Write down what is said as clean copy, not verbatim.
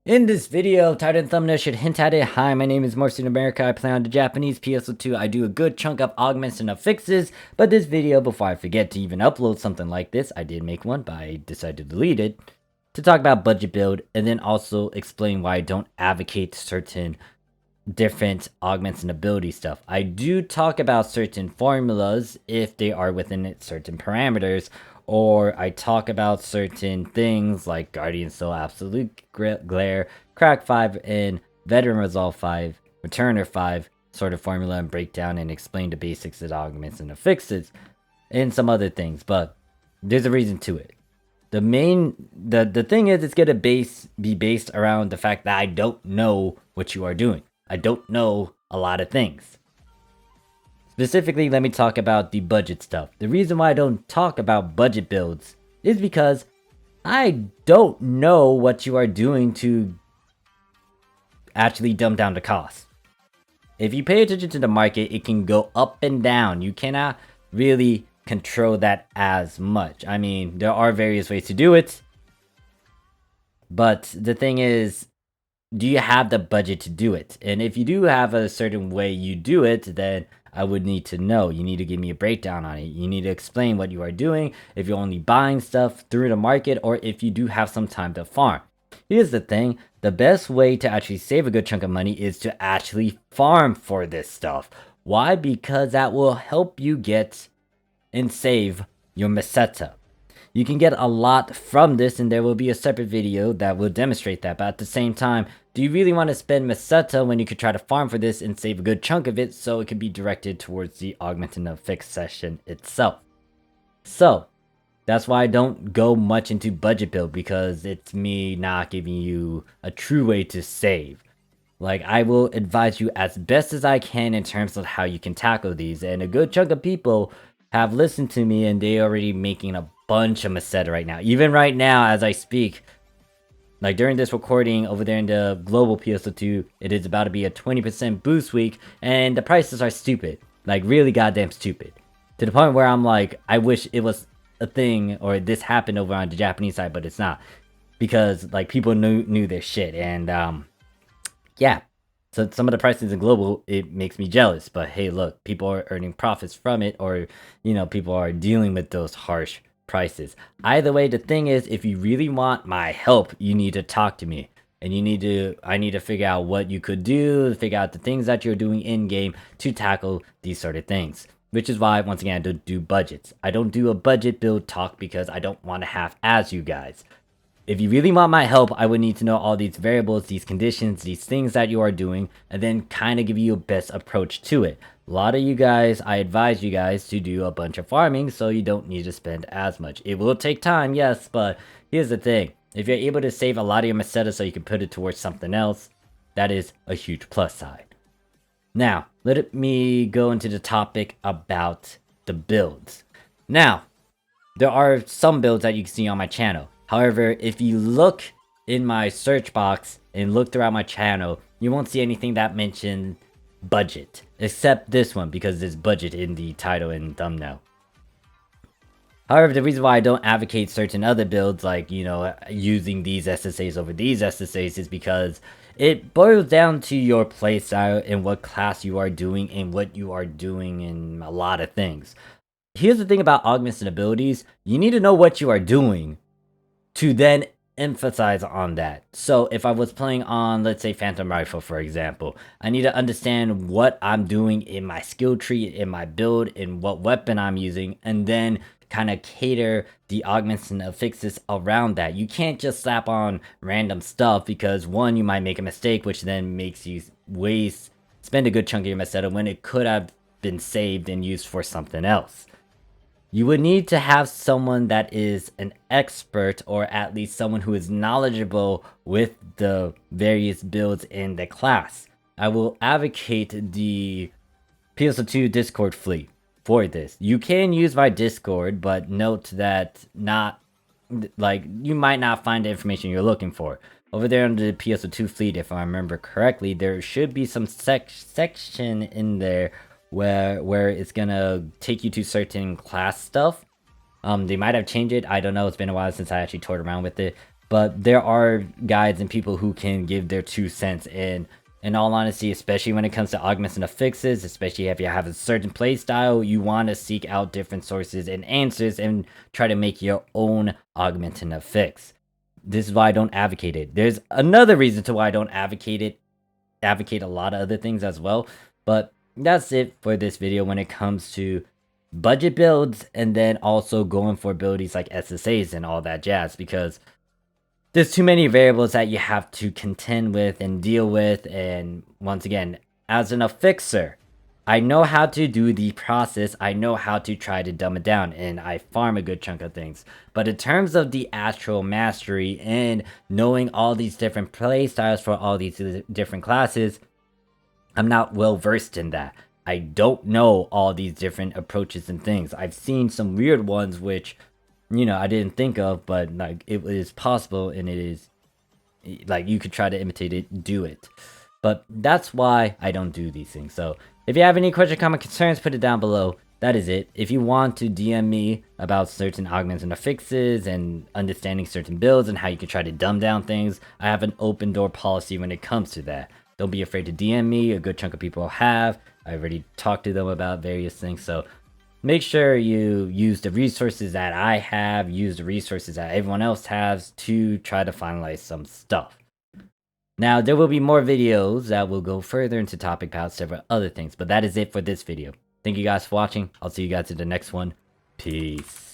In this video, title and thumbnail should hint at it. Hi, my name is Morphsuit America. I play on the Japanese PSO2. I do a good chunk of augments and affixes, but this video, before I forget to even upload something like this, I did make one, but I decided to delete it, to talk about budget build, and then also explain why I don't advocate certain different augments and ability stuff. I do talk about certain formulas if they are within certain parameters, or I talk about certain things like Guardian Soul, Absolute Glare, Crack 5, and Veteran Resolve 5, Returner 5 sort of formula and breakdown and explain the basics of augments and affixes and some other things, but there's a reason to it. The thing is, it's gonna be based around the fact that I don't know what you are doing. I don't know a lot of things. Specifically, let me talk about the budget stuff. The reason why I don't talk about budget builds is because I don't know what you are doing to actually dumb down the cost. If you pay attention to the market, it can go up and down. You cannot really control that as much. I mean, there are various ways to do it, but the thing is, do you have the budget to do it? And if you do have a certain way you do it, then I would need to know. You need to give me a breakdown on it. You need to explain what you are doing, if you're only buying stuff through the market, or if you do have some time to farm. Here's the thing, the best way to actually save a good chunk of money is to actually farm for this stuff. Why? Because that will help you get and save your meseta. You can get a lot from this, and there will be a separate video that will demonstrate that, but at the same time, do you really want to spend meseta when you could try to farm for this and save a good chunk of it so it can be directed towards the augment and affix session itself? So, that's why I don't go much into budget build, because it's me not giving you a true way to save. Like, I will advise you as best as I can in terms of how you can tackle these, and a good chunk of people have listened to me and they already making a bunch of meseta right now. Even right now as I speak, like during this recording over there in the global PSO2, it is about to be a 20% boost week, and the prices are stupid. Like, really goddamn stupid. To the point where I'm like, I wish it was a thing, or this happened over on the Japanese side, but it's not. Because, like, people knew their shit, and, yeah. So some of the prices in global, it makes me jealous, but hey, look, people are earning profits from it, or, you know, people are dealing with those harsh prices. Either way, the thing is, if you really want my help, you need to talk to me, and I need to figure out what you could do, figure out the things that you're doing in game to tackle these sort of things. Which is why, once again, I don't do budgets. I don't do a budget build talk because I don't want to half-ass you guys. If you really want my help, I would need to know all these variables, these conditions, these things that you are doing, and then kind of give you a best approach to it. A lot of you guys, I advise you guys to do a bunch of farming so you don't need to spend as much. It will take time, yes, but here's the thing. If you're able to save a lot of your meseta so you can put it towards something else, that is a huge plus side. Now, let me go into the topic about the builds. Now, there are some builds that you can see on my channel. However, if you look in my search box and look throughout my channel, you won't see anything that mentions budget. Except this one, because there's budget in the title and thumbnail. However, the reason why I don't advocate certain other builds, like, you know, using these SSAs over these SSAs, is because it boils down to your playstyle and what class you are doing and what you are doing in a lot of things. Here's the thing about augments and abilities, you need to know what you are doing to then emphasize on that. So if I was playing on, let's say, Phantom Rifle, for example, I need to understand what I'm doing in my skill tree, in my build, in what weapon I'm using, and then kind of cater the augments and affixes around that. You can't just slap on random stuff, because one, you might make a mistake, which then makes you spend a good chunk of your meseta when it could have been saved and used for something else. You would need to have someone that is an expert, or at least someone who is knowledgeable with the various builds in the class. I will advocate the PSO2 Discord fleet for this. You can use my Discord, but note that you might not find the information you're looking for. Over there under the PSO2 fleet, if I remember correctly, there should be some section in there where it's gonna take you to certain class stuff. They might have changed it, I don't know, it's been a while since I actually toyed around with it. but there are guides and people who can give their 2 cents. And in all honesty, especially when it comes to augments and affixes, especially if you have a certain play style, you want to seek out different sources and answers and try to make your own augment and affix. This is why I don't advocate it. There's another reason to why I don't advocate a lot of other things as well, but that's it for this video when it comes to budget builds, and then also going for abilities like SSAs and all that jazz, because there's too many variables that you have to contend with and deal with. And once again, as an affixer, I know how to do the process, I know how to try to dumb it down, and I farm a good chunk of things. But in terms of the actual mastery and knowing all these different play styles for all these different classes, I'm not well versed in that. I don't know all these different approaches and things. I've seen some weird ones which, I didn't think of, but like it is possible, and it is like you could try to imitate it, do it. But that's why I don't do these things. So if you have any question, comment, concerns, put it down below. That is it. If you want to DM me about certain augments and affixes and understanding certain builds and how you can try to dumb down things, I have an open door policy when it comes to that. Don't be afraid to DM me. A good chunk of people have. I already talked to them about various things. So make sure you use the resources that I have, use the resources that everyone else has to try to finalize some stuff. Now, there will be more videos that will go further into topic about several other things, but that is it for this video. Thank you guys for watching. I'll see you guys in the next one. Peace.